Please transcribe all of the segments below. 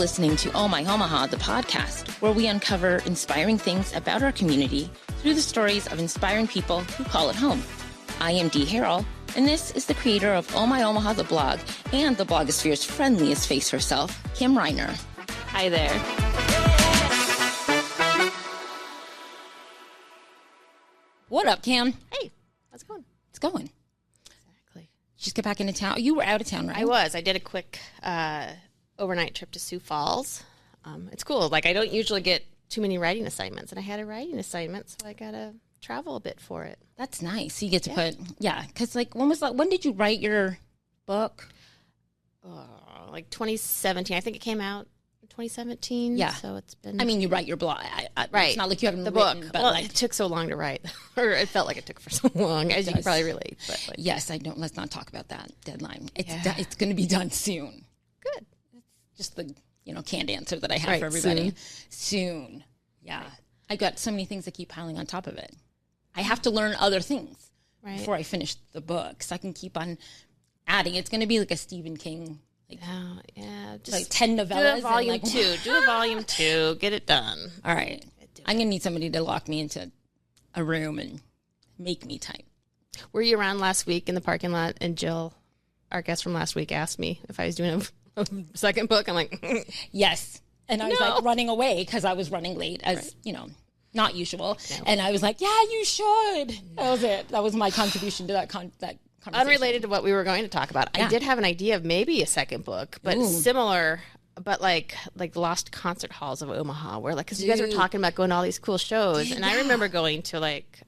listening to Oh My Omaha, the podcast, where we uncover inspiring things about our community through the stories of inspiring people who call it home. I am Dee Harrell, and this is the creator of Oh My Omaha, the blog, and the blogosphere's friendliest face herself, Kim Reiner. Hi there. What up, Kim? Hey, how's it going? It's going. Exactly. Just get back into town. You were out of town, right? I was. I did a quick overnight trip to Sioux Falls. It's cool. Like, I don't usually get too many writing assignments, and I had a writing assignment, so I got to travel a bit for it. That's nice. You get to put, because like, when did you write your book? Like 2017. I think it came out in 2017. Yeah. So it's been. I mean, you write your blog. Right. It's not like you haven't the written, book. but well, like, it took so long to write, or it felt like it took for so long, as you can probably relate. But like, yes, I don't. Let's not talk about that deadline. It's going to be done soon. Good. It's just the canned answer that I have for everybody. Soon. Yeah. Right. I got so many things that keep piling on top of it. I have to learn other things before I finish the book, so I can keep on adding. It's going to be like a Stephen King. Just like 10 novellas. Do a volume 2. Do a volume 2. Get it done. All right. I'm going to need somebody to lock me into a room and make me type. Were you around last week in the parking lot? And Jill, our guest from last week, asked me if I was doing a second book. I'm like, yes. And I was like running away because I was running late, as not usual. No. And I was like, yeah, you should. That was it. That was my contribution to that conversation. Unrelated to what we were going to talk about. Yeah. I did have an idea of maybe a second book, but similar, but like Lost Concert Halls of Omaha, where because you guys were talking about going to all these cool shows, and I remember going to like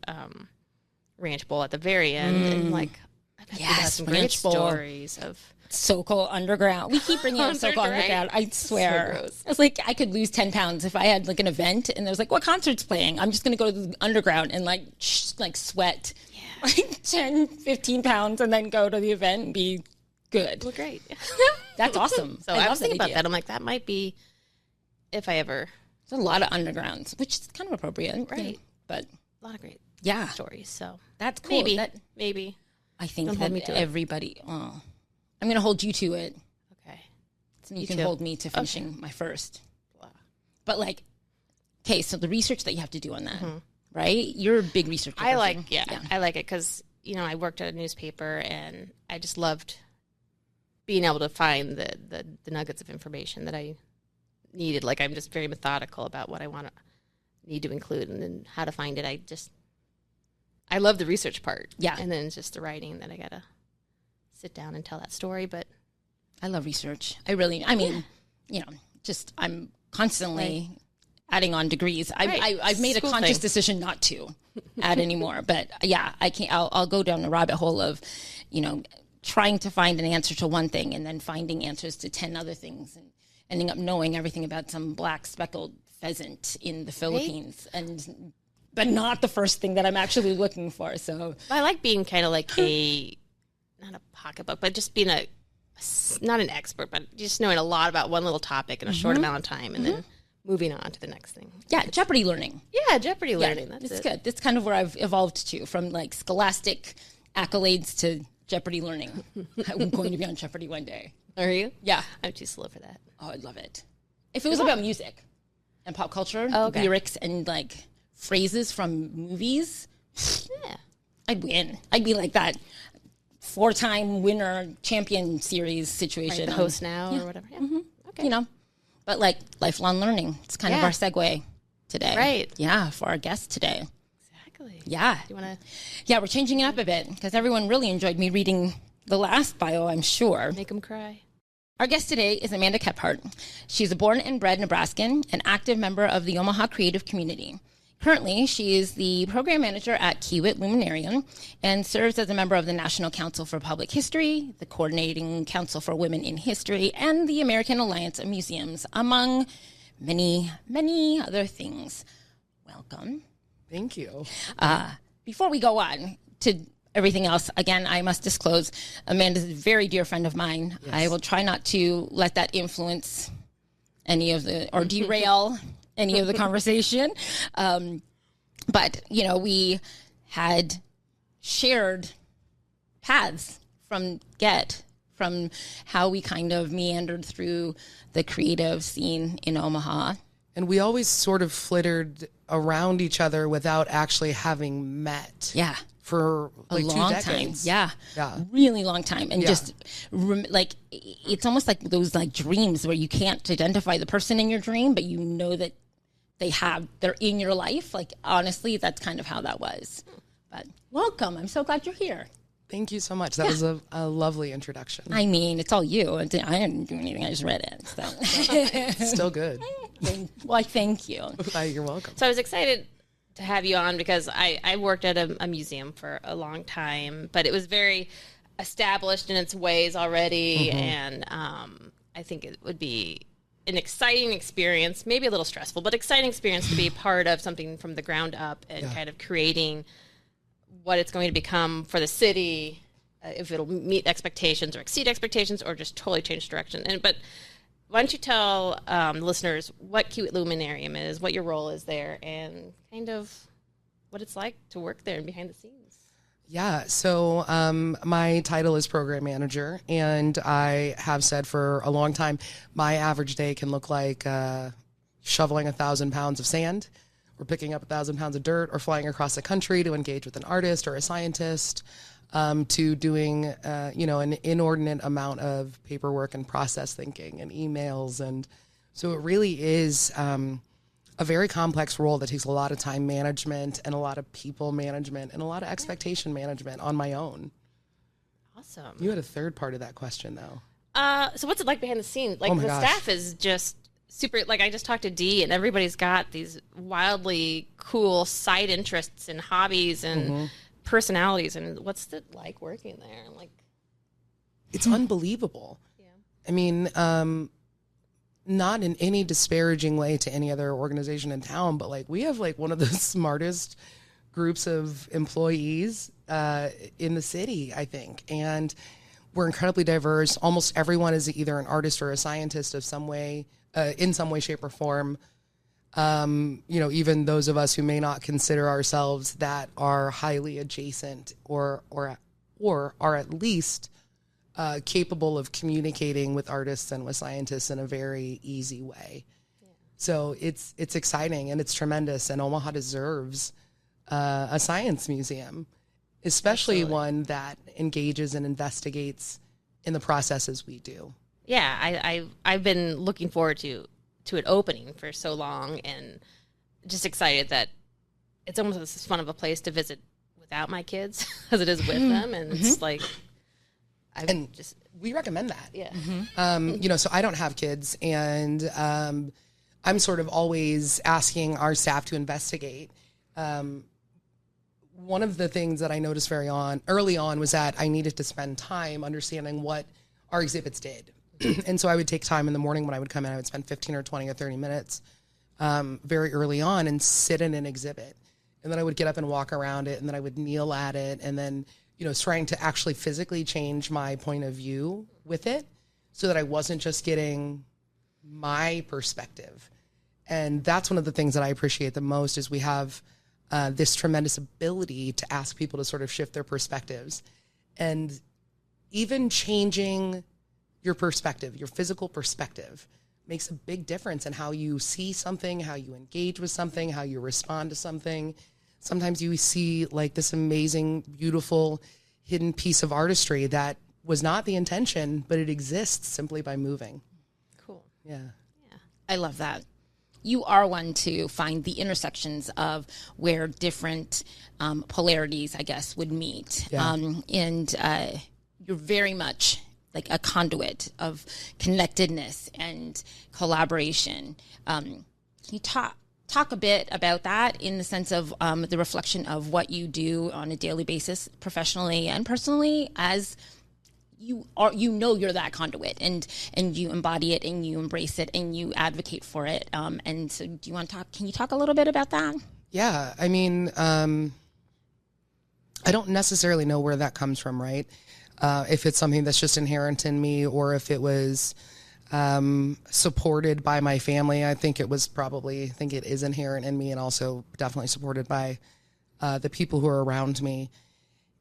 Ranch Bowl at the very end, and like I bet you have some great stories of SoCal Underground. We keep bringing up SoCal Underground. I swear. So it's like I could lose 10 pounds if I had like an event and there's like, what concert's playing? I'm just going to go to the Underground and like sweat like 10, 15 pounds and then go to the event and be good. Well, great. That's awesome. So I was thinking about that. I'm like, that might be if I ever. There's a lot of Undergrounds, which is kind of appropriate. Right. But a lot of great stories. So that's cool. Maybe. I think that everybody. I'm going to hold you to it. Okay. So you can hold me to finishing my first. Wow. But like, okay, so the research that you have to do on that, right? You're a big researcher. I like it because, I worked at a newspaper and I just loved being able to find the nuggets of information that I needed. Like, I'm just very methodical about what I need to include and then how to find it. I love the research part. Yeah. And then it's just the writing that I got to sit down and tell that story. But I love research. I'm constantly adding on degrees. I've made a conscious decision not to add anymore, but I'll go down the rabbit hole of, trying to find an answer to one thing and then finding answers to 10 other things and ending up knowing everything about some black speckled pheasant in the Philippines but not the first thing that I'm actually looking for. So I like being kind of like not a pocketbook, but just being not an expert, but just knowing a lot about one little topic in a short amount of time and then moving on to the next thing. Yeah, Jeopardy learning. Yeah, Jeopardy learning. That's good. That's kind of where I've evolved to, from like scholastic accolades to Jeopardy learning. I'm going to be on Jeopardy one day. Are you? Yeah. I'm too slow for that. Oh, I'd love it. If it was about music and pop culture, lyrics and like phrases from movies, I'd win. I'd be like that 4-time winner champion series situation. Right, the host now or whatever. Yeah. Mm-hmm. Okay. But like lifelong learning. It's kind of our segue today. Right. Yeah, for our guest today. Exactly. Yeah. Do you want to? Yeah, we're changing it up a bit because everyone really enjoyed me reading the last bio, I'm sure. Make them cry. Our guest today is Amanda Kaphart. She's a born and bred Nebraskan, an active member of the Omaha creative community. Currently, she is the program manager at Kiewit Luminarium and serves as a member of the National Council for Public History, the Coordinating Council for Women in History, and the American Alliance of Museums, among many, many other things. Welcome. Thank you. Before we go on to everything else, again, I must disclose, Amanda's a very dear friend of mine. Yes. I will try not to let that influence any of or derail any of the conversation. But, we had shared paths from from how we kind of meandered through the creative scene in Omaha. And we always sort of flittered around each other without actually having met. Yeah. For like a long 2 decades. time. Yeah. Really long time. And just like, it's almost like those like dreams where you can't identify the person in your dream, but you know that they're in your life. Like, honestly, that's kind of how that was. But welcome. I'm so glad you're here. Thank you so much. That was a lovely introduction. I mean, it's all you. I didn't do anything. I just read it. So. Still good. Why, thank you. You're welcome. So I was excited to have you on because I worked at a museum for a long time, but it was very established in its ways already. And I think it would be an exciting experience, maybe a little stressful, but exciting experience to be part of something from the ground up and kind of creating what it's going to become for the city, if it'll meet expectations or exceed expectations or just totally change direction. But why don't you tell listeners what Kiewit Luminarium is, what your role is there, and kind of what it's like to work there and behind the scenes? Yeah, so my title is program manager, and I have said for a long time, my average day can look like shoveling 1,000 pounds of sand, or picking up 1,000 pounds of dirt, or flying across the country to engage with an artist or a scientist, to doing an inordinate amount of paperwork and process thinking and emails. And so it really is a very complex role that takes a lot of time management and a lot of people management and a lot of expectation management on my own. Awesome. You had a third part of that question, though. So what's it like behind the scenes? Like, the gosh. staff is just super, like, I just talked to Dee, and everybody's got these wildly cool side interests and hobbies and personalities. And what's it like working there? Like, it's unbelievable. Yeah. I mean, not in any disparaging way to any other organization in town, but like, we have like one of the smartest groups of employees in the city, I think. And we're incredibly diverse. Almost everyone is either an artist or a scientist of some way, in some way, shape, or form. Even those of us who may not consider ourselves that are highly adjacent or are at least capable of communicating with artists and with scientists in a very easy way. Yeah. So it's exciting and it's tremendous, and Omaha deserves a science museum, especially Absolutely. one that engages and investigates in the processes we do. Yeah, I've been looking forward to it opening for so long, and just excited that it's almost as fun of a place to visit without my kids as it is with them, and it's like, we recommend that. Yeah. So I don't have kids, and I'm sort of always asking our staff to investigate. One of the things that I noticed early on was that I needed to spend time understanding what our exhibits did. And so I would take time in the morning when I would come in, I would spend 15 or 20 or 30 minutes very early on and sit in an exhibit. And then I would get up and walk around it, and then I would kneel at it, and then, trying to actually physically change my point of view with it so that I wasn't just getting my perspective. And that's one of the things that I appreciate the most is we have this tremendous ability to ask people to sort of shift their perspectives. And even changing your perspective, your physical perspective, makes a big difference in how you see something, how you engage with something, how you respond to something. Sometimes you see like this amazing, beautiful, hidden piece of artistry that was not the intention, but it exists simply by moving. Cool. Yeah. I love that. You are one to find the intersections of where different polarities, I guess, would meet. Yeah. You're very much like a conduit of connectedness and collaboration. Can you talk a bit about that in the sense of the reflection of what you do on a daily basis, professionally and personally, as you're that conduit, and you embody it and you embrace it and you advocate for it. And so do you want to talk? Can you talk a little bit about that? Yeah. I mean, I don't necessarily know where that comes from, right? If it's something that's just inherent in me, or if it was supported by my family. I think it is inherent in me, and also definitely supported by the people who are around me.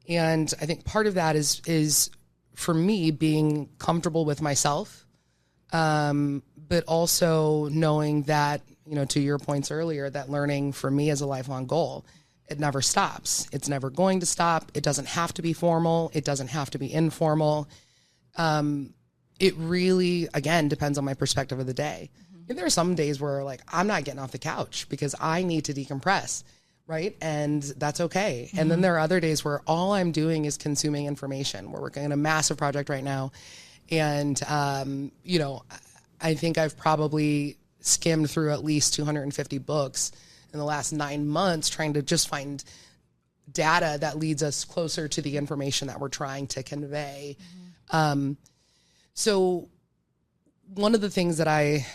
And I think part of that is for me, being comfortable with myself, but also knowing that, you know, to your points earlier, that learning for me is a lifelong goal. It never stops. It's never going to stop. It doesn't have to be formal. It doesn't have to be informal. It really, again, depends on my perspective of the day. And there are some days where, like, I'm not getting off the couch because I need to decompress, right? And that's okay. And then there are other days where all I'm doing is consuming information. We're working on a massive project right now. And, you know, I think I've probably skimmed through at least 250 books in the last 9 months trying to just find data that leads us closer to the information that we're trying to convey. So one of the things that I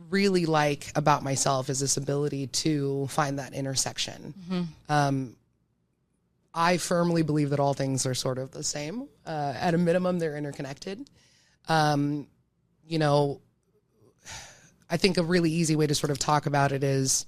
really like about myself is this ability to find that intersection. I firmly believe that all things are sort of the same. At a minimum, they're interconnected. You know, I think a really easy way to sort of talk about it is,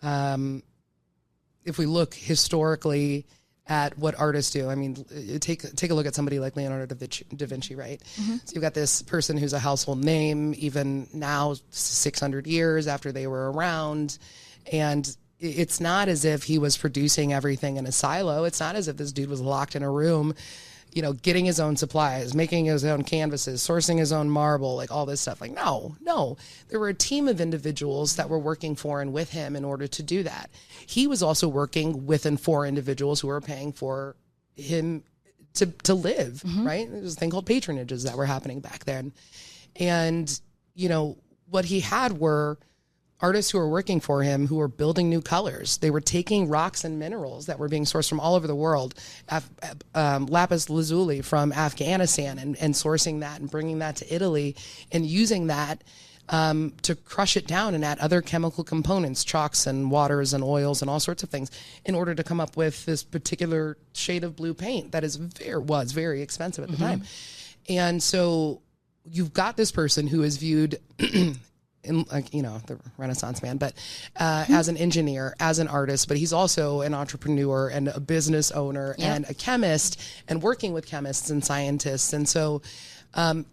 if we look historically at what artists do, I mean, take a look at somebody like Leonardo da Vinci, right? So you've got this person who's a household name, even now 600 years after they were around. And it's not as if he was producing everything in a silo. It's not as if this dude was locked in a room, you know, getting his own supplies, making his own canvases, sourcing his own marble, like all this stuff. Like, no. There were a team of individuals that were working for and with him in order to do that. He was also working with and for individuals who were paying for him to live, right? There was a thing called patronages that were happening back then. And, you know, what he had were artists who were working for him who were building new colors. They were taking rocks and minerals that were being sourced from all over the world, lapis lazuli from Afghanistan, and sourcing that and bringing that to Italy and using that to crush it down and add other chemical components, chalks and waters and oils and all sorts of things in order to come up with this particular shade of blue paint that was very expensive at the time. And so you've got this person who is viewed in, like, you know, the Renaissance man, but as an engineer, as an artist, but he's also an entrepreneur and a business owner and a chemist and working with chemists and scientists. And so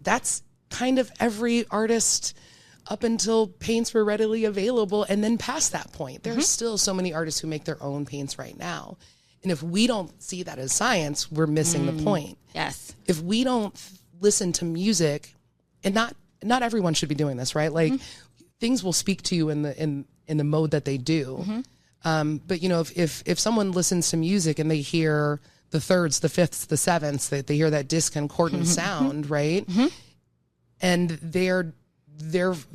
that's kind of every artist up until paints were readily available. And then past that point, there are still so many artists who make their own paints right now. And if we don't see that as science, we're missing the point. Yes. If we don't listen to music, and not everyone should be doing this, right? Like things will speak to you in the mode that they do. But you know, if someone listens to music and they hear the thirds, the fifths, the sevenths, they hear that discordant sound, right? And they're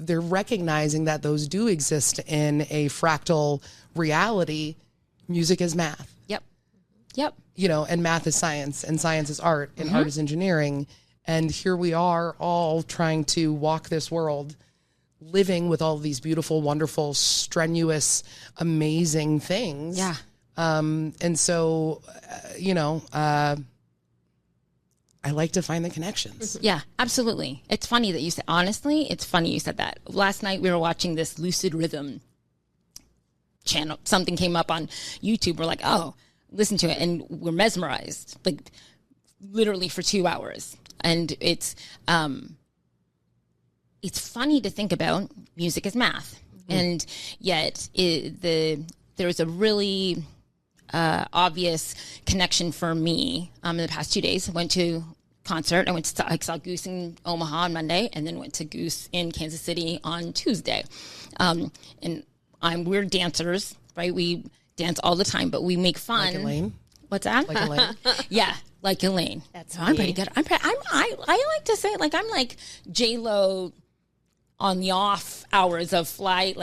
recognizing that those do exist in a fractal reality. Music is math. Yep. You know, and math is science, and science is art, and art is engineering. And here we are all trying to walk this world, living with all of these beautiful, wonderful, strenuous, amazing things. Yeah. And so, you know, I like to find the connections. Yeah, absolutely. It's funny that you said, honestly, it's funny you said that. Last night we were watching this Lucid Rhythm channel. Something came up on YouTube. We're like, oh, listen to it. And we're mesmerized, like literally for 2 hours. And it's funny to think about music as math. And yet there's a really obvious connection for me in the past 2 days. I went to concert. I saw Goose in Omaha on Monday, and then went to Goose in Kansas City on Tuesday. And we're dancers, right? We dance all the time, but we make fun. Like Elaine? What's that? Like Elaine? Yeah, like Elaine. That's so I'm pretty good. I like to say, like, I'm like J-Lo on the off hours of Fly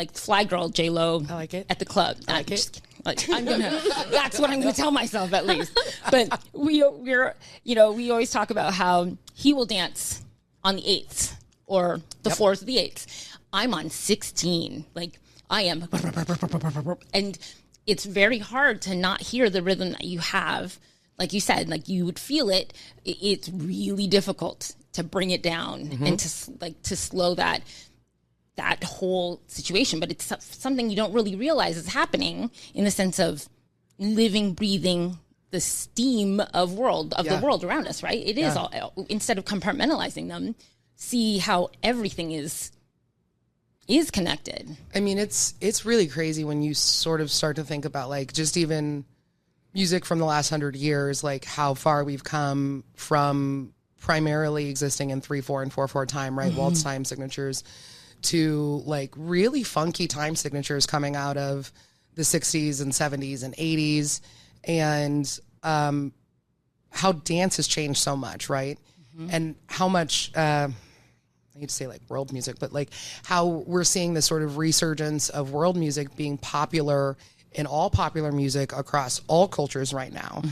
Girl J-Lo. I like it. At the club. I like it. That's what I'm gonna tell myself at least. But we're we always talk about how he will dance on the 8th or the 4th or the 8th. I'm on 16. Like I am, and it's very hard to not hear the rhythm that you have. Like you said, like you would feel it. It's really difficult to bring it down and to slow that whole situation. But it's something you don't really realize is happening in the sense of living, breathing the steam of the world around us, right? It is all, instead of compartmentalizing them, see how everything is connected. I mean, it's really crazy when you sort of start to think about like just even music from the last 100 years, like how far we've come from primarily existing in 3/4 and 4/4 time, right? Waltz time signatures, to like really funky time signatures coming out of the 60s and 70s and 80s, and how dance has changed so much, right? And how much I hate to say like world music, but like how we're seeing this sort of resurgence of world music being popular in all popular music across all cultures right now.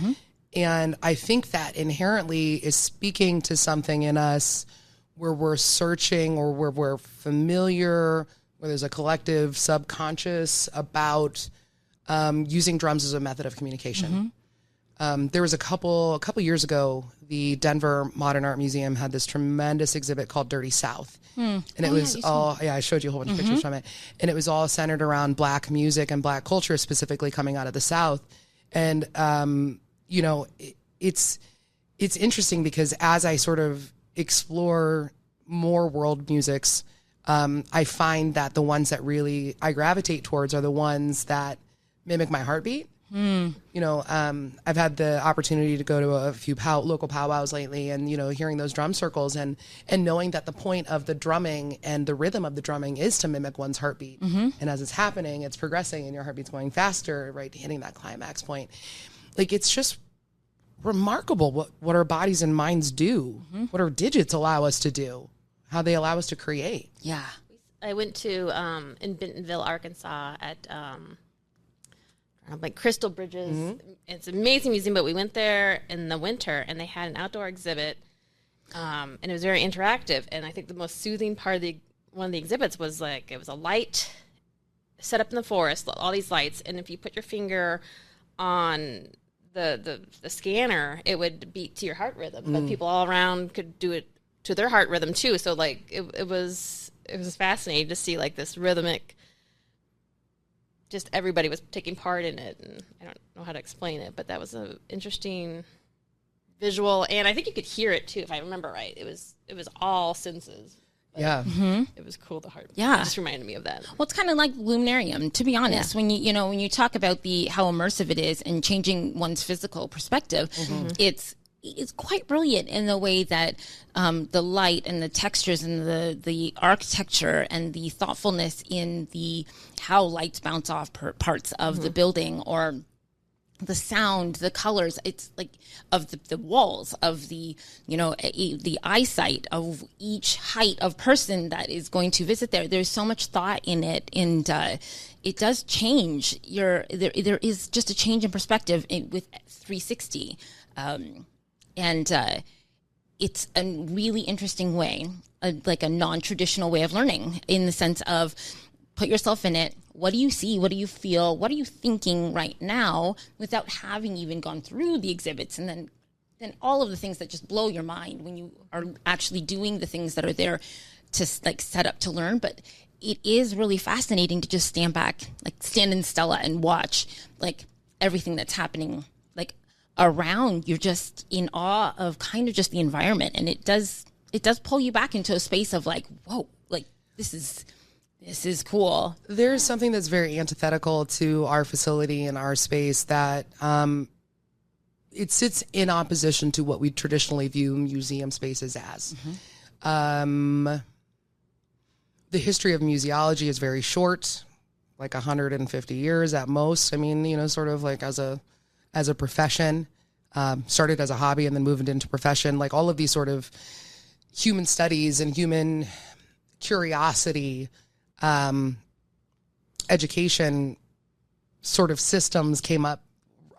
And I think that inherently is speaking to something in us where we're searching, or where we're familiar, where there's a collective subconscious about using drums as a method of communication. There was a couple years ago, the Denver Modern Art Museum had this tremendous exhibit called Dirty South. And it was I showed you a whole bunch of pictures from it. And it was all centered around Black music and Black culture, specifically coming out of the South. And, you know, it's interesting because as I sort of explore more world musics, I find that the ones that really I gravitate towards are the ones that mimic my heartbeat. You know, I've had the opportunity to go to a few local powwows lately, and, you know, hearing those drum circles and knowing that the point of the drumming and the rhythm of the drumming is to mimic one's heartbeat. And as it's happening, it's progressing and your heartbeat's going faster, right? Hitting that climax point. Like, it's just remarkable what our bodies and minds do, what our digits allow us to do, how they allow us to create. Yeah. I went to, in Bentonville, Arkansas at, like Crystal Bridges. It's an amazing museum, but we went there in the winter and they had an outdoor exhibit, and it was very interactive. And I think the most soothing part of one of the exhibits was like, it was a light set up in the forest, all these lights, and if you put your finger on the scanner, it would beat to your heart rhythm. But people all around could do it to their heart rhythm too. So like it was fascinating to see like this rhythmic, just everybody was taking part in it, and I don't know how to explain it, but that was an interesting visual, and I think you could hear it too, if I remember right. It was all senses. Yeah. It was cool. The heart. Yeah. It just reminded me of that. Well, it's kind of like Luminarium, to be honest. When when you talk about how immersive it is and changing one's physical perspective, it's quite brilliant in the way that the light and the textures and the architecture and the thoughtfulness in how lights bounce off parts of the building, or the sound, the colors, it's like of the walls, of the eyesight of each height of person that is going to visit there. There's so much thought in it, and it does change there is just a change in perspective with 360. And it's a really interesting way, like a non-traditional way of learning, in the sense of put yourself in it. What do you see? What do you feel? What are you thinking right now without having even gone through the exhibits? And then all of the things that just blow your mind when you are actually doing the things that are there to like set up to learn. But it is really fascinating to just stand back, like stand in Stella and watch like everything that's happening like around. You're just in awe of kind of just the environment. And it does pull you back into a space of like, whoa, like this is cool. There's something that's very antithetical to our facility and our space that it sits in opposition to what we traditionally view museum spaces as. The history of museology is very short, like 150 years at most. I mean, sort of like as a profession, started as a hobby and then moved into profession. Like all of these sort of human studies and human curiosity, education sort of systems came up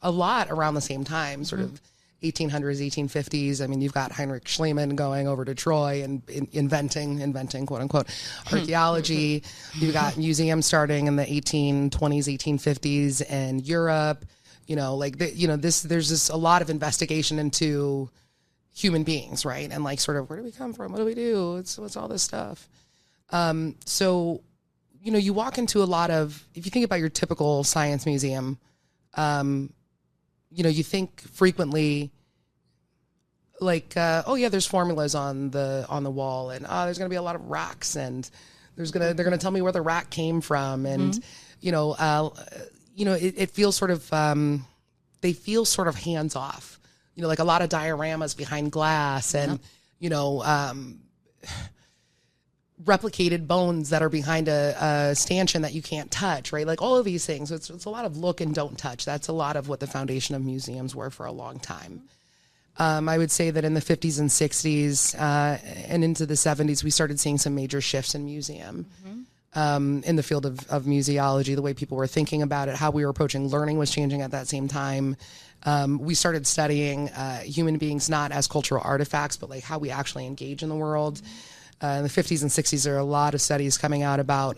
a lot around the same time, sort of 1800s, 1850s. I mean, you've got Heinrich Schliemann going over to Troy and inventing, quote unquote, archaeology. You've got museums starting in the 1820s, 1850s in Europe. There's just a lot of investigation into human beings, right? And like sort of, where do we come from? What do we do? What's all this stuff? So, you walk into a lot of, if you think about your typical science museum, you think frequently like, oh yeah, there's formulas on the wall, and there's going to be a lot of racks, and they're going to tell me where the rack came from. And, it feels sort of, they feel sort of hands off, like a lot of dioramas behind glass and, replicated bones that are behind a stanchion that you can't touch, right? Like all of these things. It's a lot of look and don't touch. That's a lot of what the foundation of museums were for a long time. I would say that in the 50s and 60s and into the 70s, we started seeing some major shifts in museum, in the field of museology. The way people were thinking about it, how we were approaching learning was changing at that same time. We started studying human beings not as cultural artifacts, but like how we actually engage in the world. In the 50s and 60s, there are a lot of studies coming out about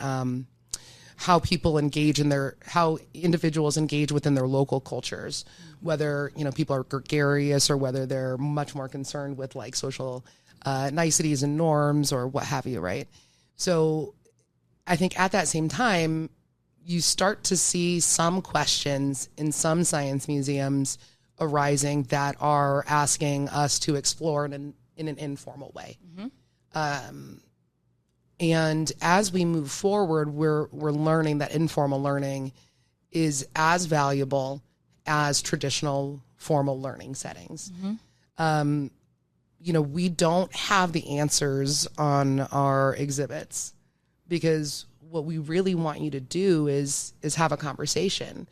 how people engage how individuals engage within their local cultures, whether, people are gregarious or whether they're much more concerned with like social niceties and norms or what have you, right? So I think at that same time, you start to see some questions in some science museums arising that are asking us to explore in an informal way. And as we move forward, we're learning that informal learning is as valuable as traditional formal learning settings. We don't have the answers on our exhibits, because what we really want you to do is have a conversation.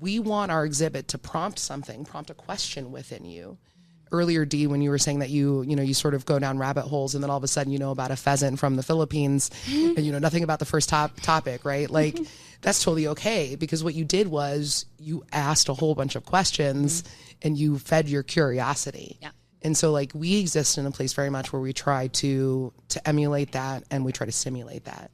We want our exhibit to prompt a question within you. Earlier, Dee, when you were saying that you sort of go down rabbit holes, and then all of a sudden you know about a pheasant from the Philippines and you know nothing about the first topic, right? Like that's totally okay, because what you did was you asked a whole bunch of questions and you fed your curiosity. Yeah. And so like we exist in a place very much where we try to emulate that, and we try to simulate that.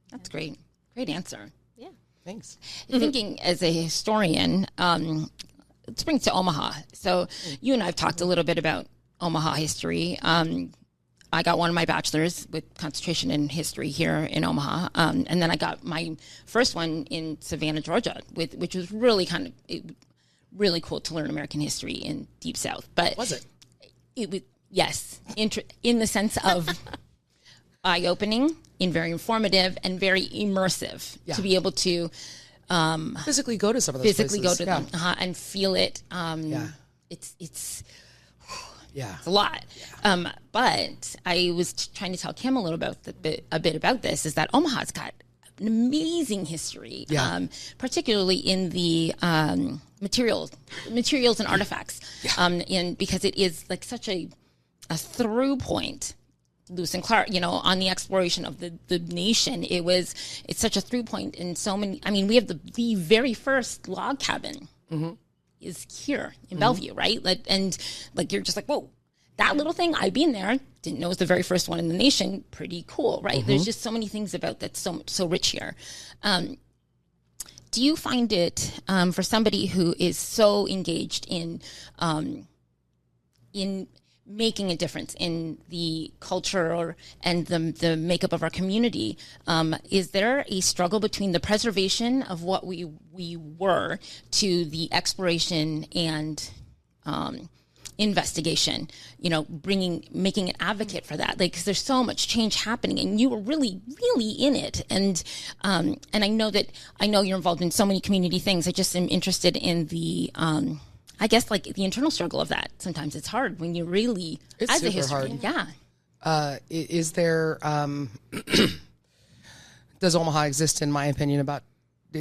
That's great. Great answer. Yeah. Thanks. Thinking as a historian, let's bring it to Omaha. So you and I have talked a little bit about Omaha history. I got one of my bachelor's with concentration in history here in Omaha. And then I got my first one in Savannah, Georgia, which was really really cool to learn American history in Deep South. But Was it? It was, yes, in the sense of eye-opening and very informative and very immersive to be able to physically go to some of those places. go to them and feel it. It's a lot. Yeah. But I was trying to tell Kim a bit about this, is that Omaha's got an amazing history, particularly in the materials and artifacts, and because it is like such a through point. Lewis and Clark, on the exploration of the nation, it's such a through point in so many. I mean, we have the very first log cabin is here in Bellevue, right? And you're just like, whoa, that little thing, I've been there, didn't know it was the very first one in the nation. Pretty cool, right? There's just so many things about that's so rich here. Do you find it for somebody who is so engaged in making a difference in the culture and the makeup of our community, is there a struggle between the preservation of what we were to the exploration and investigation, making an advocate for that, because there's so much change happening, and you were really, really in it. And I know you're involved in so many community things. I just am interested in the, I guess, like the internal struggle of that. Sometimes it's hard when you really, it's as super a history, hard. Is there, does Omaha exist, in my opinion,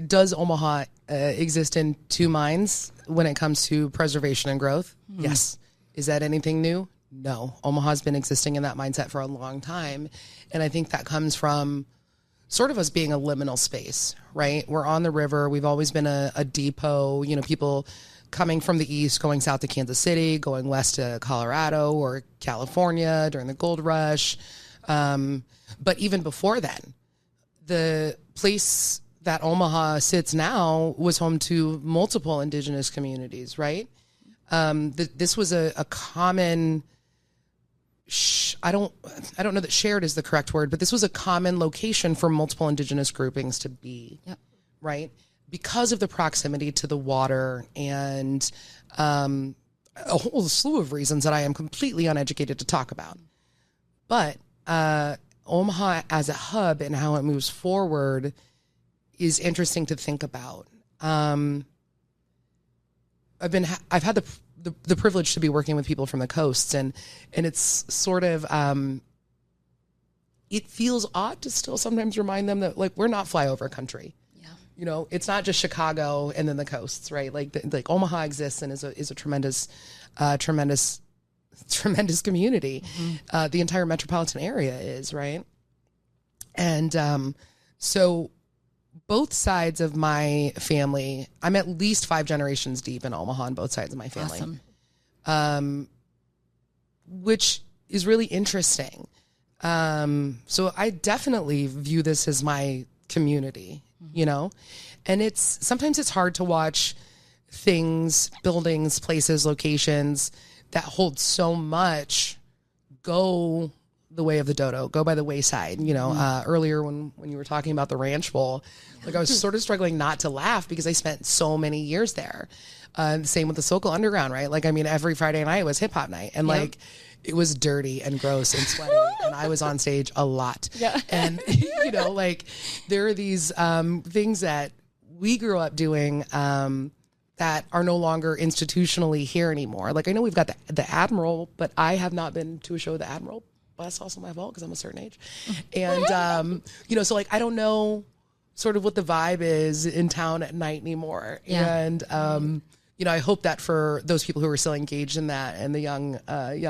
does Omaha exist in two minds when it comes to preservation and growth? Yes. Is that anything new? No. Omaha's been existing in that mindset for a long time. And I think that comes from sort of us being a liminal space, right? We're on the river. We've always been a depot, people coming from the east, going south to Kansas City, going west to Colorado or California during the gold rush. But even before then, the place that Omaha sits now was home to multiple indigenous communities, right? This was a common, I don't know that shared is the correct word, but this was a common location for multiple indigenous groupings to be, right? because of the proximity to the water and a whole slew of reasons that I am completely uneducated to talk about. But Omaha as a hub and how it moves forward is interesting to think about. I've had the privilege to be working with people from the coasts, and it's sort of it feels odd to still sometimes remind them that, like, we're not flyover country. Yeah. You know, it's not just Chicago and then the coasts, right? Like Omaha exists and is a tremendous community. Mm-hmm. The entire metropolitan area is, right? And so both sides of my family, I'm at least 5 generations deep in Omaha on both sides of my family. Awesome. Which is really interesting. So I definitely view this as my community, you know, and sometimes it's hard to watch things, buildings, places, locations that hold so much go the way of the dodo, go by the wayside. You know, earlier when you were talking about the Ranch Bowl, like I was sort of struggling not to laugh because I spent so many years there. Same with the Sokol Underground, right? Like, I mean, every Friday night was hip hop night, and like, it was dirty and gross and sweaty, and I was on stage a lot. Yeah. And, you know, like, there are these things that we grew up doing that are no longer institutionally here anymore. Like, I know we've got the Admiral, but I have not been to a show of the Admiral. But that's also my fault because I'm a certain age. And, you know, so, like, I don't know sort of what the vibe is in town at night anymore. Yeah. And, you know, I hope that for those people who are still engaged in that and the young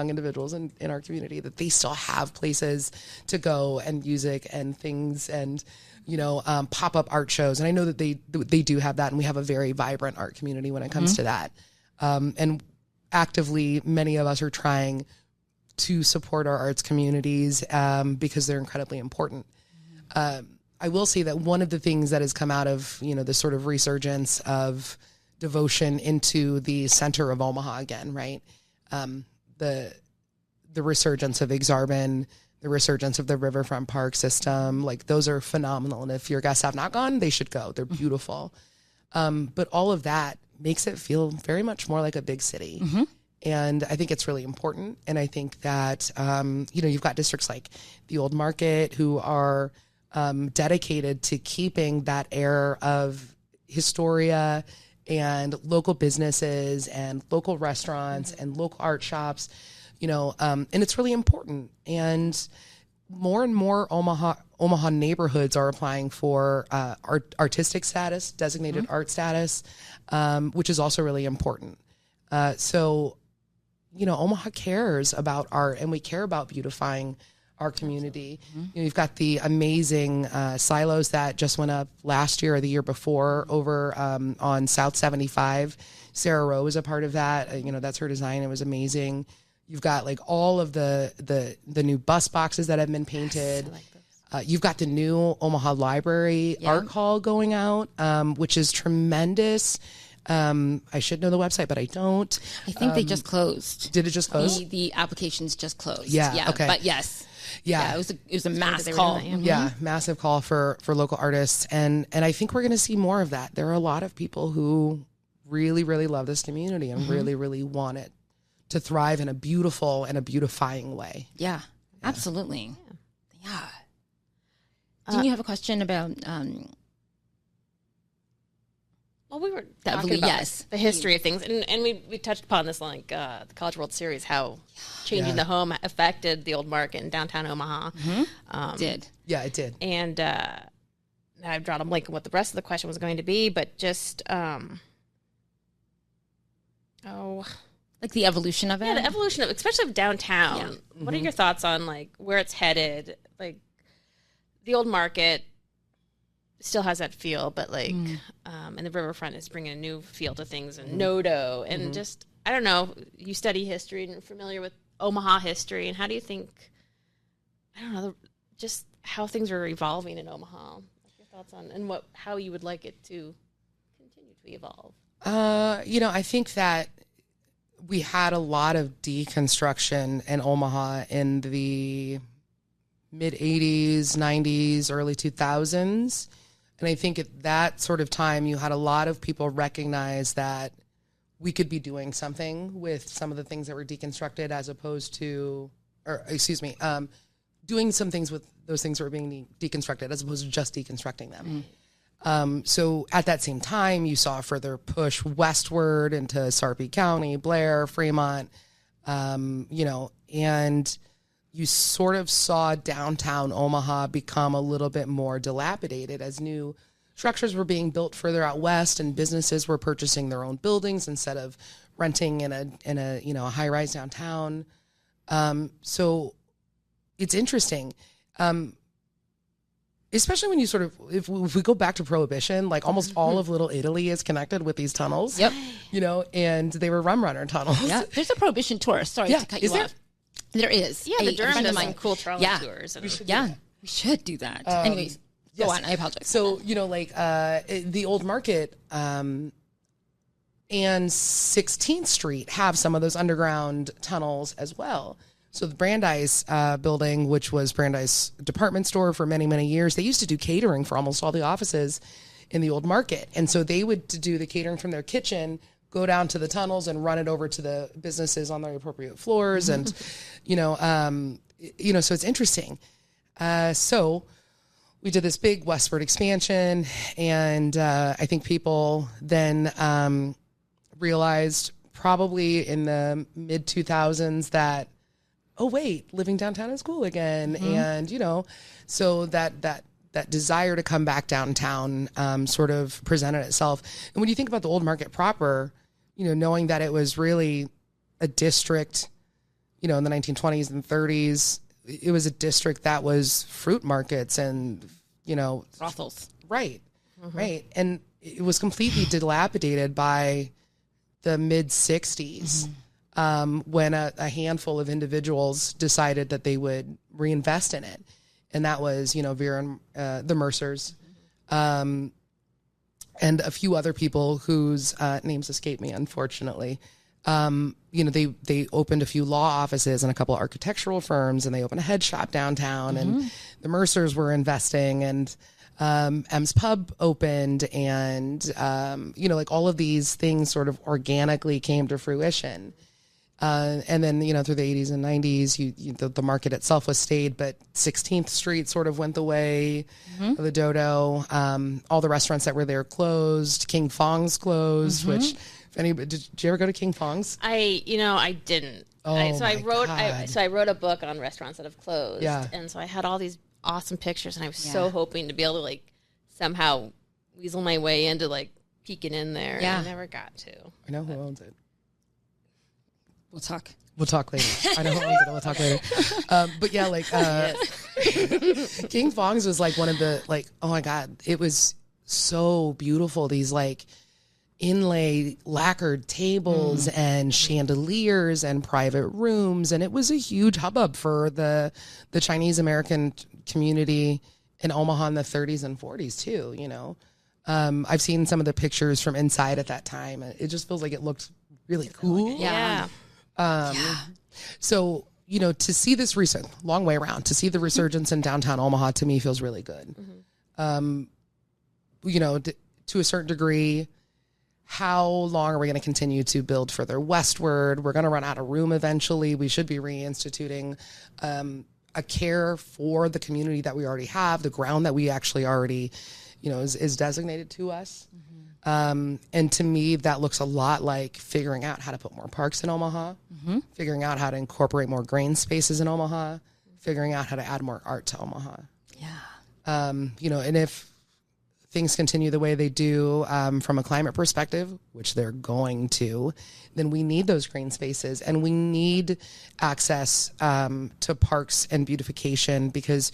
individuals in our community, that they still have places to go and music and things and, you know, pop-up art shows. And I know that they do have that, and we have a very vibrant art community when it comes to that. And actively, many of us are trying to support our arts communities because they're incredibly important. I will say that one of the things that has come out of, you know, this sort of resurgence of devotion into the center of Omaha again, right? The resurgence of Exarban, the resurgence of the Riverfront Park system, like, those are phenomenal. And if your guests have not gone, they should go. They're beautiful. But all of that makes it feel very much more like a big city. Mm-hmm. And I think it's really important. And I think that, you know, you've got districts like the Old Market who are dedicated to keeping that air of historia and local businesses and local restaurants and local art shops, you know, and it's really important. And more Omaha neighborhoods are applying for artistic status, designated art status, which is also really important. So, you know, Omaha cares about art, and we care about beautifying our community. Mm-hmm. You know, you've got the amazing silos that just went up last year or the year before over on South 75. Sarah Rowe was a part of that. You know, that's her design. It was amazing. You've got like all of the new bus boxes that have been painted. Yes, I like those. You've got the new Omaha Library art hall going out, which is tremendous. I should know the website, but I don't. I think they just closed. Did it just close? The applications just closed. Yeah. Okay. But yes. Yeah. It was a mass call. Yeah. Massive call for local artists. And I think we're going to see more of that. There are a lot of people who really, really love this community and really, really want it to thrive in a beautiful and a beautifying way. Yeah. Absolutely. Yeah. Didn't you have a question about, well, we were talking about the history of things, and we touched upon this, like the College World Series, how changing the home affected the Old Market in downtown Omaha. Mm-hmm. Did. Yeah, it did. And I've drawn a blank on what the rest of the question was going to be, but just like the evolution of it. Yeah, the evolution of, especially of downtown. Yeah. Mm-hmm. What are your thoughts on like where it's headed? Like the Old Market still has that feel, but like, and the Riverfront is bringing a new feel to things, and Nodo, and just, I don't know, you study history and are familiar with Omaha history, and how do you think, I don't know, just how things are evolving in Omaha? What's your thoughts on, and how you would like it to continue to evolve? You know, I think that we had a lot of deconstruction in Omaha in the mid 80s, 90s, early 2000s. And I think at that sort of time, you had a lot of people recognize that we could be doing something with some of the things that were deconstructed as opposed to, doing some things with those things that were being deconstructed as opposed to just deconstructing them. So at that same time, you saw a further push westward into Sarpy County, Blair, Fremont, and you sort of saw downtown Omaha become a little bit more dilapidated as new structures were being built further out west and businesses were purchasing their own buildings instead of renting in a high-rise downtown. So it's interesting. Especially when you sort of, if we go back to Prohibition, like almost all of Little Italy is connected with these tunnels. Yep. And they were rum runner tunnels. Yeah. There's a Prohibition tour. Sorry to cut you off. There is. Yeah, the Durham does some cool trolley tours. We should do that. Anyways, go on. I apologize. So, the Old Market and 16th Street have some of those underground tunnels as well. So the Brandeis building, which was Brandeis department store for many, many years, they used to do catering for almost all the offices in the Old Market. And so they would do the catering from their kitchen, go down to the tunnels and run it over to the businesses on their appropriate floors. And, so it's interesting. So we did this big westward expansion, and I think people then realized probably in the mid 2000s that, oh wait, living downtown is cool again. And, so that desire to come back downtown sort of presented itself. And when you think about the Old Market proper, knowing that it was really a district, in the 1920s and 30s, it was a district that was fruit markets and, brothels. Right. Right. And it was completely dilapidated by the mid 60s. When a handful of individuals decided that they would reinvest in it. And that was, Vera and the Mercers, and a few other people whose names escape me, unfortunately. They opened a few law offices and a couple of architectural firms, and they opened a head shop downtown, and the Mercers were investing, and M's Pub opened, and, all of these things sort of organically came to fruition. And then, through the 80s and 90s, the market itself was stayed, but 16th Street sort of went the way of the dodo. All the restaurants that were there closed. King Fong's closed, which, did you ever go to King Fong's? I didn't. I wrote a book on restaurants that have closed. Yeah. And so I had all these awesome pictures, and I was so hoping to be able to, somehow weasel my way into, peeking in there. Yeah. And I never got to. I know who owns it. We'll talk. We'll talk later. I know who owns it. We'll talk later. But yeah, King Fong's was one of the, oh my God, it was so beautiful. These inlay lacquered tables and chandeliers and private rooms. And it was a huge hubbub for the Chinese American community in Omaha in the 30s and 40s too, I've seen some of the pictures from inside at that time. It just feels like it looked really cool. Yeah. So, to see this long way around, to see the resurgence in downtown Omaha, to me feels really good. To a certain degree, how long are we going to continue to build further westward? We're going to run out of room eventually. We should be reinstituting a care for the community that we already have, the ground that we actually already, is designated to us. And to me, that looks a lot like figuring out how to put more parks in Omaha, figuring out how to incorporate more green spaces in Omaha, figuring out how to add more art to Omaha. Yeah. And if things continue the way they do from a climate perspective, which they're going to, then we need those green spaces and we need access to parks and beautification, because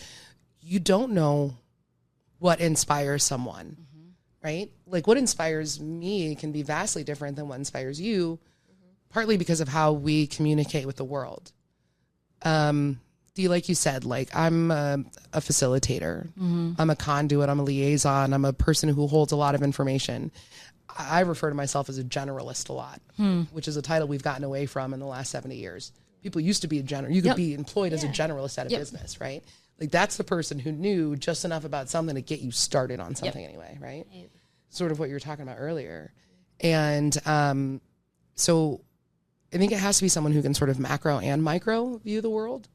you don't know what inspires someone. Right? What inspires me can be vastly different than what inspires you, partly because of how we communicate with the world. Dee, like you said, I'm a facilitator. I'm a conduit. I'm a liaison. I'm a person who holds a lot of information. I refer to myself as a generalist a lot, which is a title we've gotten away from in the last 70 years. People used to be a general. You could be employed as a generalist at a business, right? Like that's the person who knew just enough about something to get you started on something anyway, right? Sort of what you were talking about earlier. And so I think it has to be someone who can sort of macro and micro view the world.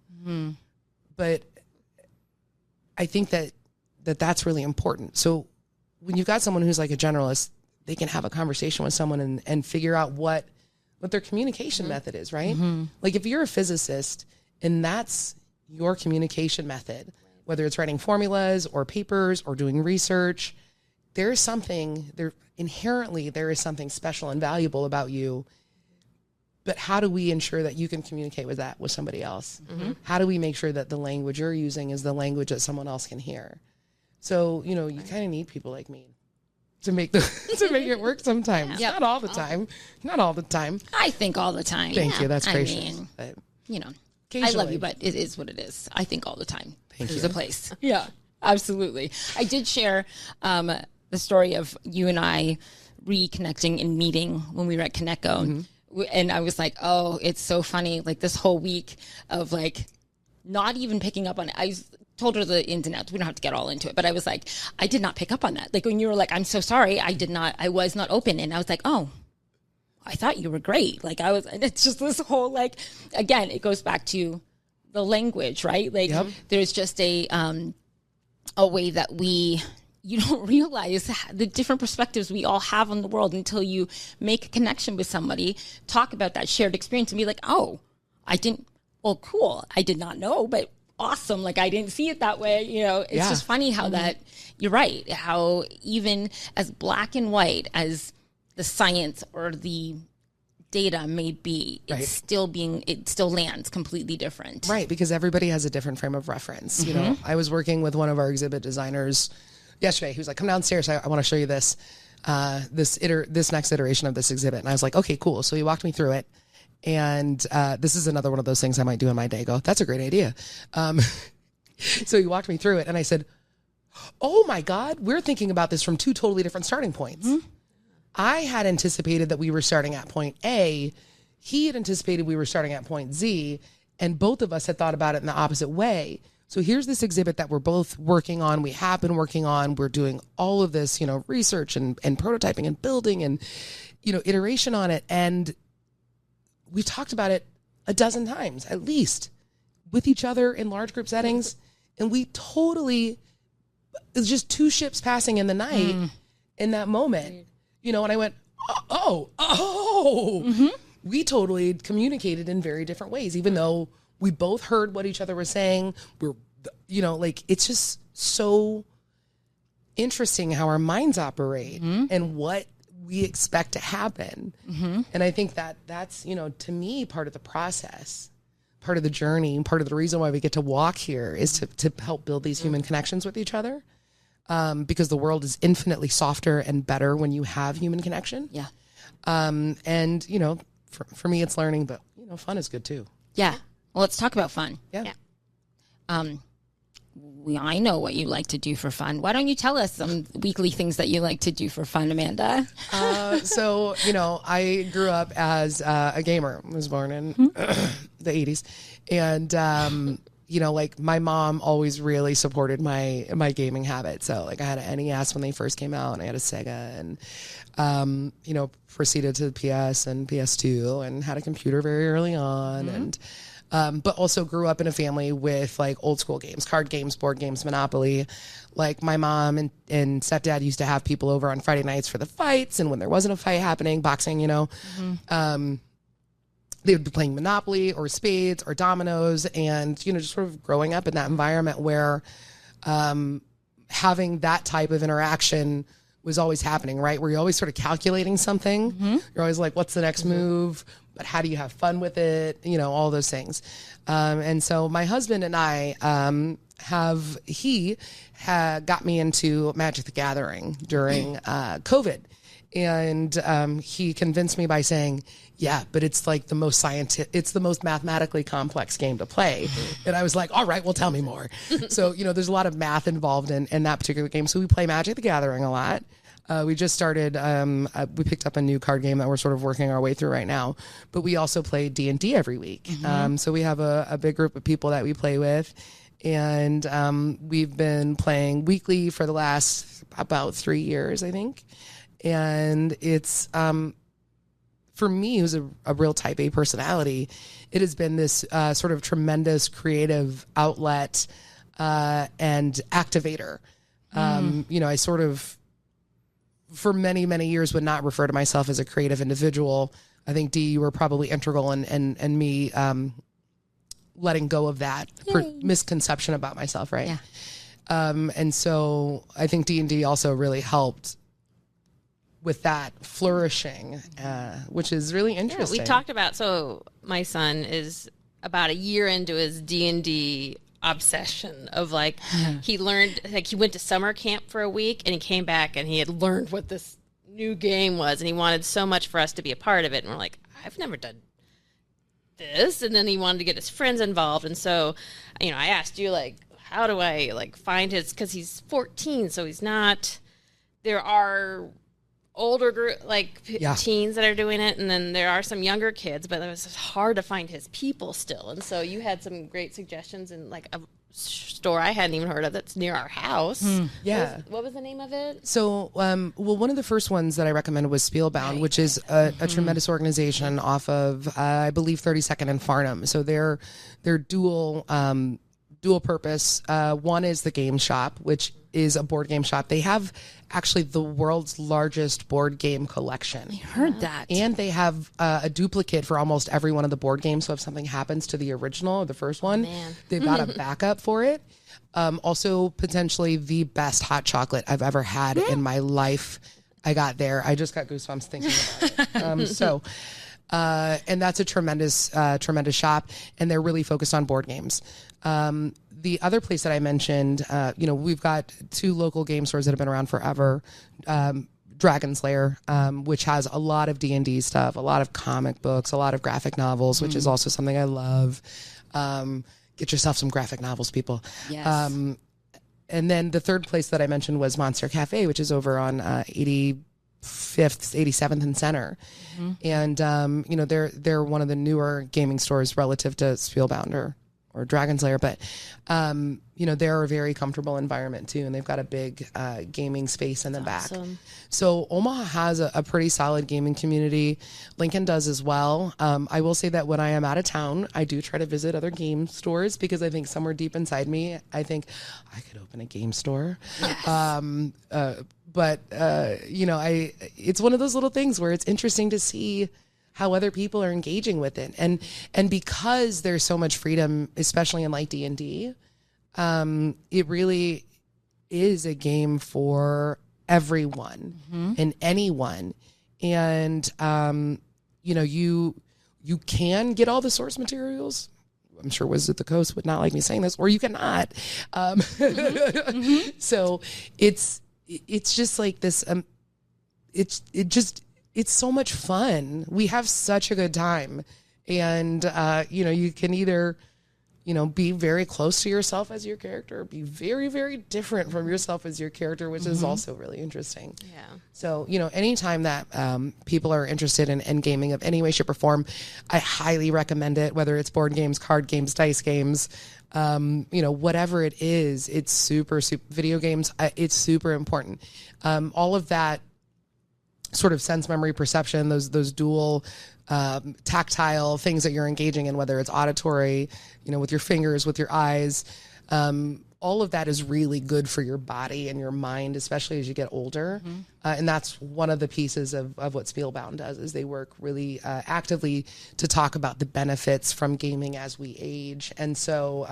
But I think that's really important. So when you've got someone who's like a generalist, they can have a conversation with someone and figure out what their communication method is, right? Like if you're a physicist and that's your communication method, whether it's writing formulas or papers or doing research, there is something special and valuable about you. But how do we ensure that you can communicate with that with somebody else? How do we make sure that the language you're using is the language that someone else can hear? So, you kind of need people like me to make it work sometimes. Not all the time. Not all the time. I think all the time. Thank you. That's gracious. I mean, I love you, but it is what it is. I think all the time. There's a place. Yeah, absolutely. I did share the story of you and I reconnecting and meeting when we were at Connecco. And I was like, oh, it's so funny. Like this whole week of like not even picking up on it. I told her the ins and outs. We don't have to get all into it. But I was like, I did not pick up on that. Like when you were like, I'm so sorry. I was not open. And I was like, oh, I thought you were great. Like and it's just this whole, like, again, it goes back to the language, right? Like there's just a way that you don't realize the different perspectives we all have on the world until you make a connection with somebody, talk about that shared experience and be like, oh, cool. I did not know, but awesome. Like I didn't see it that way. It's just funny how that, you're right. How even as black and white as the science or the data may be, it still lands completely different. Right. Because everybody has a different frame of reference. I was working with one of our exhibit designers yesterday. He was like, come downstairs. I want to show you this next iteration of this exhibit. And I was like, okay, cool. So he walked me through it. And this is another one of those things I might do in my day. Go, that's a great idea. So he walked me through it and I said, oh my God, we're thinking about this from two totally different starting points. I had anticipated that we were starting at point A. He had anticipated we were starting at point Z. And both of us had thought about it in the opposite way. So here's this exhibit that we're both working on. We have been working on. We're doing all of this, research and prototyping and building and, iteration on it. And we've talked about it a dozen times, at least, with each other in large group settings. And we totally, it's just two ships passing in the night in that moment, and I went, we totally communicated in very different ways, even though we both heard what each other was saying. It's just so interesting how our minds operate and what we expect to happen. And I think that's, to me, part of the process, part of the journey, part of the reason why we get to walk here is to help build these human connections with each other. Because the world is infinitely softer and better when you have human connection. Yeah. And, for me, it's learning, but, fun is good too. Yeah. Well, let's talk about fun. Yeah. I know what you like to do for fun. Why don't you tell us some weekly things that you like to do for fun, Amanda? So, I grew up as a gamer. I was born in the 80s. And, my mom always really supported my gaming habit. So, I had an NES when they first came out, and I had a Sega, and, proceeded to the PS and PS2 and had a computer very early on. And, but also grew up in a family with old school games, card games, board games, Monopoly. My mom and stepdad used to have people over on Friday nights for the fights. And when there wasn't a fight happening, boxing, they would be playing Monopoly or spades or dominoes. And, just sort of growing up in that environment where having that type of interaction was always happening, right? Where you're always sort of calculating something. You're always like, what's the next move? But how do you have fun with it? All those things. And so my husband and I got me into Magic the Gathering during COVID. And he convinced me by saying, yeah, but it's the most it's the most mathematically complex game to play. And I was like, all right, well, tell me more. So, there's a lot of math involved in that particular game. So we play Magic the Gathering a lot. We just started, we picked up a new card game that we're sort of working our way through right now, but we also play D&D every week. So we have a big group of people that we play with, And we've been playing weekly for the last about 3 years, I think. And it's, for me, who's a real type A personality, it has been this sort of tremendous creative outlet and activator. I sort of, for many, many years, would not refer to myself as a creative individual. I think, Dee, you were probably integral in me letting go of that misconception about myself, right? Yeah. And so I think D&D also really helped with that flourishing, which is really interesting. Yeah, we talked about, so my son is about a year into his D&D obsession of like, he learned, like he went to summer camp for a week and he came back and he had learned what this new game was and he wanted so much for us to be a part of it. And we're like, I've never done this. And then he wanted to get his friends involved. And so, I asked you like, how do I like find his, cause he's 14. So he's not, there are older group, teens that are doing it, and then there are some younger kids, but it was hard to find his people still. And so you had some great suggestions in like a store I hadn't even heard of that's near our house. Yeah. What was the name of it? So, one of the first ones that I recommended was Spielbound, which is a tremendous organization off of, I believe, 32nd and Farnham. So they're dual purpose. One is the game shop, which is a board game shop. They have actually the world's largest board game collection. I heard that. And they have a duplicate for almost every one of the board games. So if something happens to the original or the first one, they've got a backup for it. Also, potentially the best hot chocolate I've ever had in my life. I got there. I just got goosebumps thinking about it. And that's a tremendous shop. And they're really focused on board games. The other place that I mentioned, we've got 2 local game stores that have been around forever. Dragon Slayer, which has a lot of D&D stuff, a lot of comic books, a lot of graphic novels, which is also something I love. Get yourself some graphic novels, people. Yes. And then the third place that I mentioned was Monster Cafe, which is over on 85th, 87th and Center. And, they're one of the newer gaming stores relative to Spielbound or Dragon Slayer, but they're a very comfortable environment too, and they've got a big gaming space in the back. So Omaha has a pretty solid gaming community. Lincoln does as well. I will say that when I am out of town, I do try to visit other game stores because I think somewhere deep inside me, I think I could open a game store. Yes. It's one of those little things where it's interesting to see how other people are engaging with it. And because there's so much freedom, especially in like D&D, it really is a game for everyone and anyone. And, you can get all the source materials. I'm sure Wizards of the Coast would not like me saying this, or you cannot. So it's just like this, it's so much fun. We have such a good time. And, you can either, be very close to yourself as your character, or be very, very different from yourself as your character, which is also really interesting. Yeah. So, anytime that people are interested in gaming of any way, shape, or form, I highly recommend it, whether it's board games, card games, dice games, whatever it is, it's super video games. It's super important. All of that sort of sense, memory, perception, those dual tactile things that you're engaging in, whether it's auditory, with your fingers, with your eyes, all of that is really good for your body and your mind, especially as you get older. And that's one of the pieces of what Spielbound does, is they work really actively to talk about the benefits from gaming as we age. And so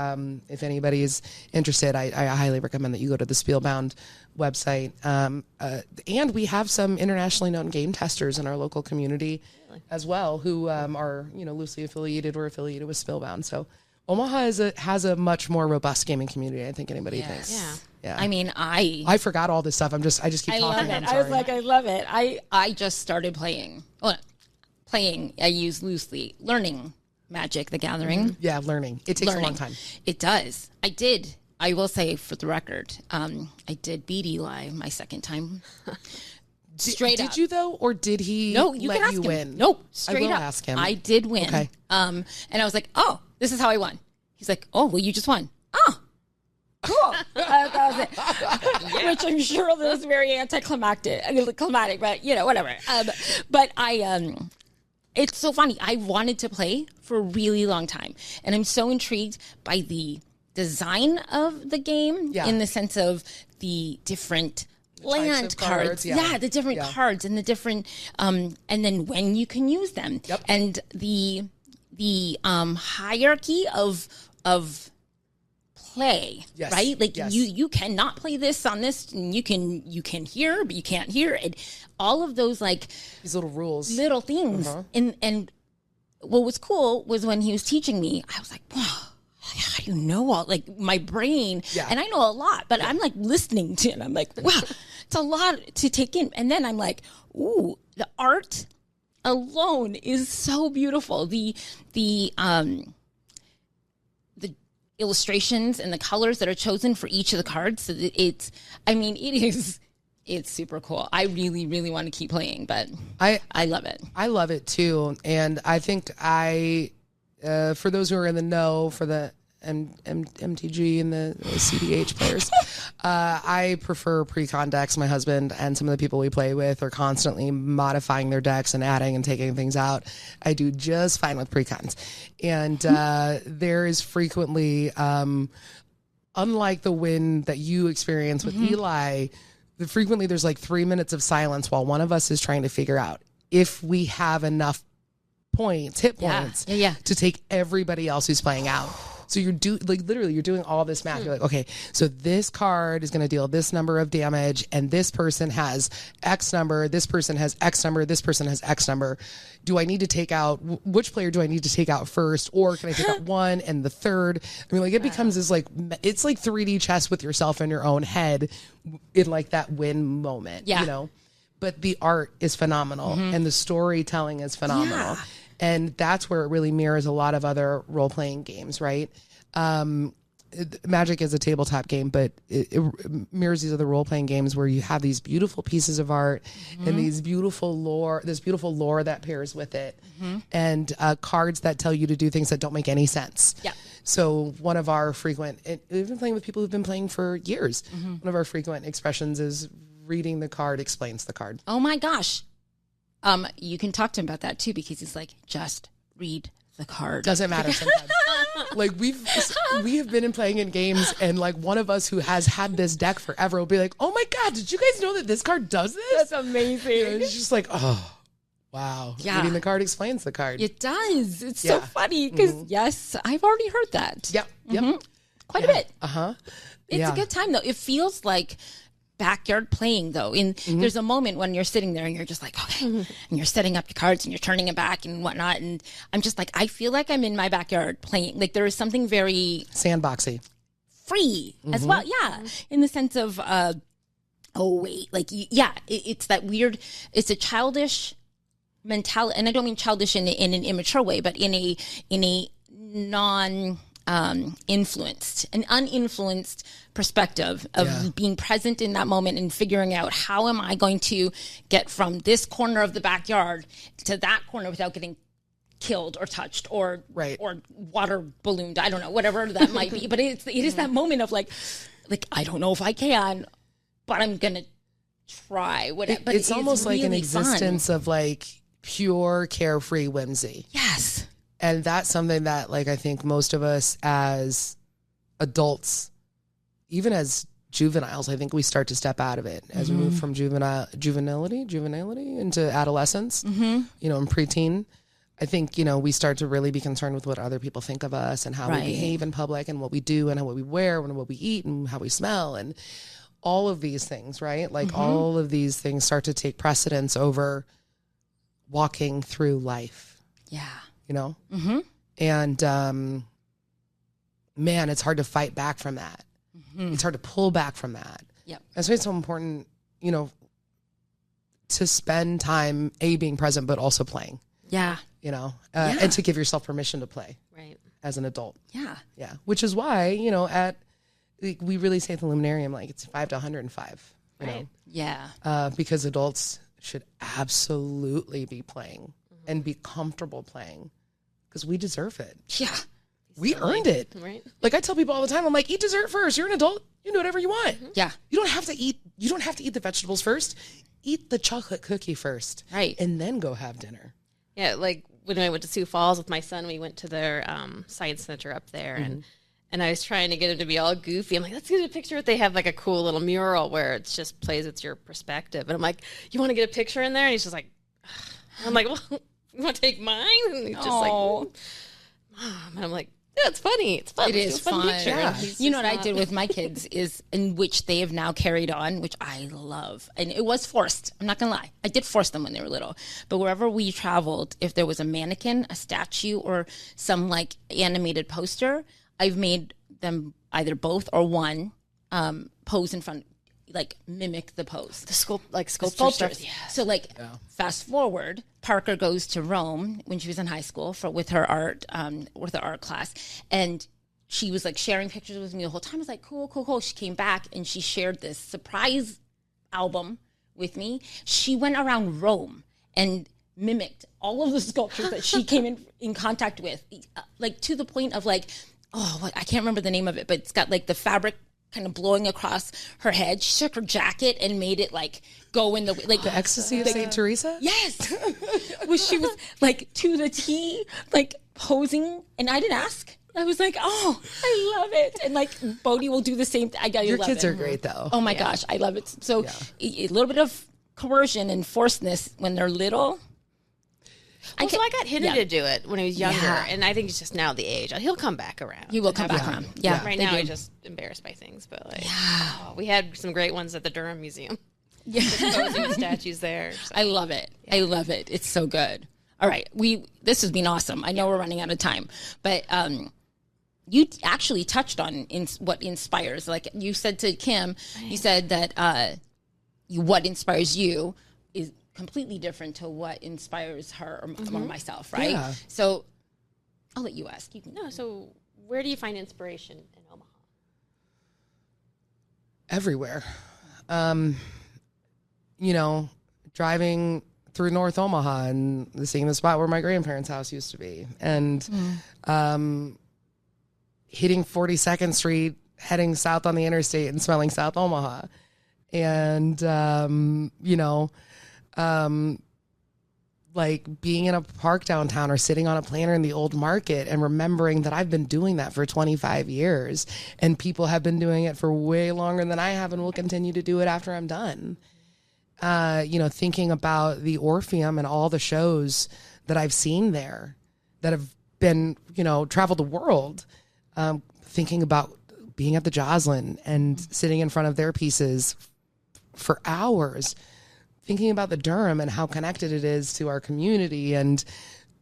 if anybody is interested, I highly recommend that you go to the Spielbound website. And we have some internationally known game testers in our local community as well, who are, loosely affiliated or affiliated with Spielbound. So Omaha has a much more robust gaming community, I think, anybody thinks. Yeah. I mean, I forgot all this stuff. I just keep talking. Love it. I was like, I love it. I just started playing. Well, playing, I use loosely. Learning Magic: The Gathering. Yeah, learning. It takes a long time. It does. I will say, for the record, I did beat Eli my second time. Straight up. Did you though, or did he let you win? Him. Nope. Straight up. Ask him. I did win. Okay. And I was like, oh, this is how I won. He's like, oh, well, you just won. Oh, cool. That was it. Which I'm sure was very anticlimactic, but whatever. But it's so funny. I wanted to play for a really long time, and I'm so intrigued by the design of the game in the sense of the different land cards. The different cards and the different, and then when you can use them, and the hierarchy of play, right? Like you cannot play this on this, and you can hear, but you can't hear it. All of those like these little things, and what was cool was when he was teaching me, I was like, wow. How do you know all, like my brain, and I know a lot, but I'm like listening to it. I'm like, wow, it's a lot to take in. And then I'm like, ooh, the art alone is so beautiful. The illustrations and the colors that are chosen for each of the cards. So it's super cool. I really, really want to keep playing, but I love it. I love it too. And I think for those who are in the know, for the MTG and the CDH players, I prefer pre-con decks. My husband and some of the people we play with are constantly modifying their decks and adding and taking things out. I do just fine with pre-cons. And there is frequently, unlike the win that you experience with Eli, frequently there's like 3 minutes of silence while one of us is trying to figure out if we have enough hit points to take everybody else who's playing out. So you're doing all this math. You're like, okay, so this card is going to deal this number of damage, and this person has X number, this person has X number, this person has X number. Do I need to take out, which player do I need to take out first, or can I take out one and the third? I mean, like it becomes this like, it's like 3D chess with yourself in your own head in like that win moment, But the art is phenomenal and the storytelling is phenomenal. Yeah. And that's where it really mirrors a lot of other role-playing games, right? Magic is a tabletop game, but it mirrors these other role-playing games where you have these beautiful pieces of art and this beautiful lore that pairs with it, and cards that tell you to do things that don't make any sense. Yeah. So one of our frequent, we've been playing with people who've been playing for years. One of our frequent expressions is reading the card explains the card. Oh my gosh. You can talk to him about that too, because he's like, just read the card. Doesn't matter sometimes. Like we have been playing in games, and like one of us who has had this deck forever will be like, oh my God, did you guys know that this card does this? That's amazing. And it's just like, oh, wow. Yeah. Reading the card explains the card. It does. It's so funny because yes, I've already heard that. Yep. Yep. Quite a bit. It's a good time though. It feels like backyard playing though. There's a moment when you're sitting there and you're just like, okay, and you're setting up your cards and you're turning them back and whatnot. And I'm just like, I feel like I'm in my backyard playing. Like there is something very sandboxy, free as well. Yeah. In the sense of, it's that weird, it's a childish mentality. And I don't mean childish in an immature way, but in a non, uninfluenced perspective of being present in that moment and figuring out how am I going to get from this corner of the backyard to that corner without getting killed or touched or water ballooned. I don't know, whatever that might be. But it is that moment of like I don't know if I can, but I'm gonna try. Whatever. But it's almost really like an existence of like pure carefree whimsy. Yes. And that's something that, like, I think most of us as adults, even as juveniles, I think we start to step out of it as we move from juvenility into adolescence, and preteen. I think, we start to really be concerned with what other people think of us and how we behave in public and what we do and what we wear and what we eat and how we smell and all of these things, right? Like all of these things start to take precedence over walking through life. Yeah. And man, it's hard to fight back from that. It's hard to pull back from that. Yeah. That's why it's so important, to spend time being present, but also playing. Yeah. And to give yourself permission to play. Right. As an adult. Yeah. Yeah. Which is why, we really say at the Luminarium, like it's 5 to 105. Right. Yeah. Because adults should absolutely be playing and be comfortable playing because we deserve it. Yeah. We earned it. Right. Like I tell people all the time, I'm like, eat dessert first. You're an adult. You can do whatever you want. Yeah. You don't have to eat the vegetables first. Eat the chocolate cookie first. Right. And then go have dinner. Yeah, like when I went to Sioux Falls with my son, we went to their science center up there, and I was trying to get him to be all goofy. I'm like, let's get a picture. They have like a cool little mural where it just plays with your perspective. And I'm like, you want to get a picture in there? And he's just like, I'm like, well, you want to take mine? And he's just like, Mom. And I'm like, yeah, it's funny. It's fun. It is fun. Yeah. You know what I did with my kids is, in which they have now carried on, which I love. And it was forced. I'm not going to lie. I did force them when they were little. But wherever we traveled, if there was a mannequin, a statue, or some like animated poster, I've made them either both or one pose in front, like mimic the pose. The sculpture Sculptures. stuff. Yeah. So fast forward, Parker goes to Rome when she was in high school with her art class, and she was like sharing pictures with me the whole time. I was like, cool. She came back and she shared this surprise album with me. She went around Rome and mimicked all of the sculptures that she came in contact with, like to the point of like, I can't remember the name of it, but it's got like the fabric kind of blowing across her head. She took her jacket and made it like go in the Ecstasy of St. Teresa? Yes. She was like to the T, like posing, and I didn't ask. I was like, oh, I love it. And like Bodhi will do the same thing. Your kids are great though. Oh my gosh, I love it. So a little bit of coercion and forcedness when they're little. I got Hurrdat to do it when he was younger, and I think it's just now the age. He'll come back around. He will come back around. Yeah. Right now, I'm just embarrassed by things, but like, we had some great ones at the Durham Museum. Yeah, posing with statues there. So. I love it. Yeah. I love it. It's so good. All right, this has been awesome. I know we're running out of time, but you actually touched on what inspires. Like you said to Kim, you said that what inspires you is completely different to what inspires her or myself, right? Yeah. So I'll let you ask. So where do you find inspiration in Omaha? Everywhere. Driving through North Omaha and seeing the spot where my grandparents' house used to be, and hitting 42nd Street, heading south on the interstate and smelling South Omaha. And, like being in a park downtown or sitting on a planter in the old market and remembering that I've been doing that for 25 years and people have been doing it for way longer than I have and will continue to do it after I'm done. Thinking about the Orpheum and all the shows that I've seen there that have been, traveled the world, thinking about being at the Joslin and sitting in front of their pieces for hours, thinking about the Durham and how connected it is to our community and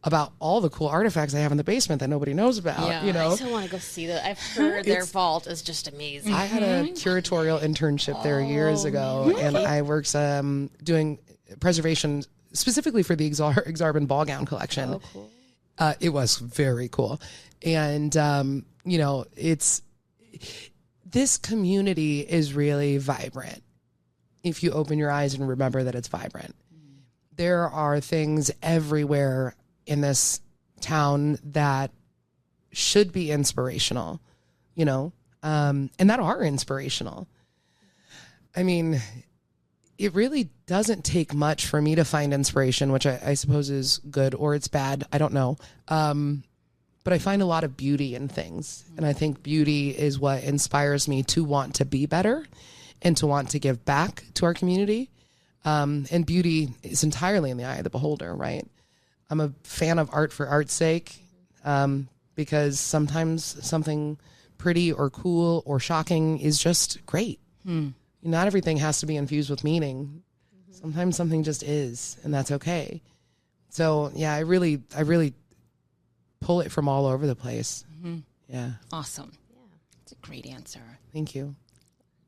about all the cool artifacts I have in the basement that nobody knows about. Yeah, I still want to go see that. I've heard their vault is just amazing. I had a curatorial internship there years ago, really? And I worked doing preservation specifically for the Exarban ball gown collection. Oh, cool. It was very cool. And, this community is really vibrant. If you open your eyes and remember that it's vibrant. There are things everywhere in this town that should be inspirational, and that are inspirational. I mean, it really doesn't take much for me to find inspiration, which I suppose is good or it's bad. I don't know. But I find a lot of beauty in things. And I think beauty is what inspires me to want to be better and to want to give back to our community. And beauty is entirely in the eye of the beholder, right? I'm a fan of art for art's sake, because sometimes something pretty or cool or shocking is just great. Not everything has to be infused with meaning. Sometimes something just is, and that's okay. So yeah, I really pull it from all over the place. Yeah. Awesome. Yeah. It's a great answer. Thank you.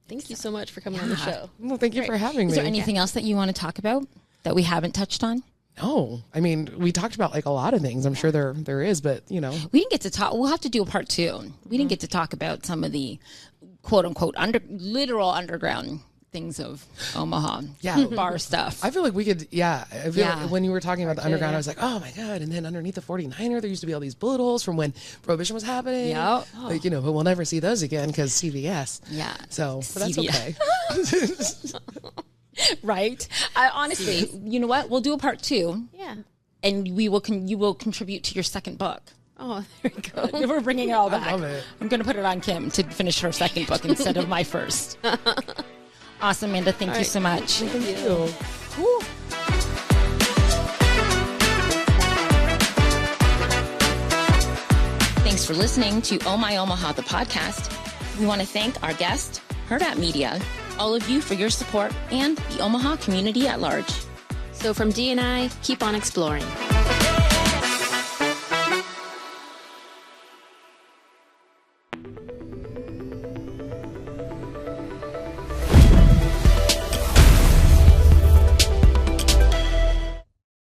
Thank you so much for coming on the show. Well, thank you for having me. Is there anything else that you want to talk about that we haven't touched on? No. I mean, we talked about like a lot of things. I'm sure there is, but we didn't get to talk. We'll have to do a part 2. We didn't get to talk about some of the quote unquote literal underground things of Omaha. Yeah. Bar stuff. I feel like we could, I feel Yeah. like when you were talking about the underground, I was like, oh my God. And then underneath the 49er, there used to be all these bullet holes from when Prohibition was happening. Yep. Like, but we'll never see those again because CVS. Yeah. So, but that's CVS. okay. Right. Honestly, you know what? We'll do a part 2. Yeah. And you will contribute to your second book. Oh, there we go. We're bringing it all back. I love it. I'm going to put it on Kim to finish her second book instead of my first. Awesome, Amanda. Thank you so much. Thank you. Cool. Thanks for listening to Oh My Omaha, the podcast. We want to thank our guest, Hurrdat Media, all of you for your support, and the Omaha community at large. So from Dee and I, keep on exploring.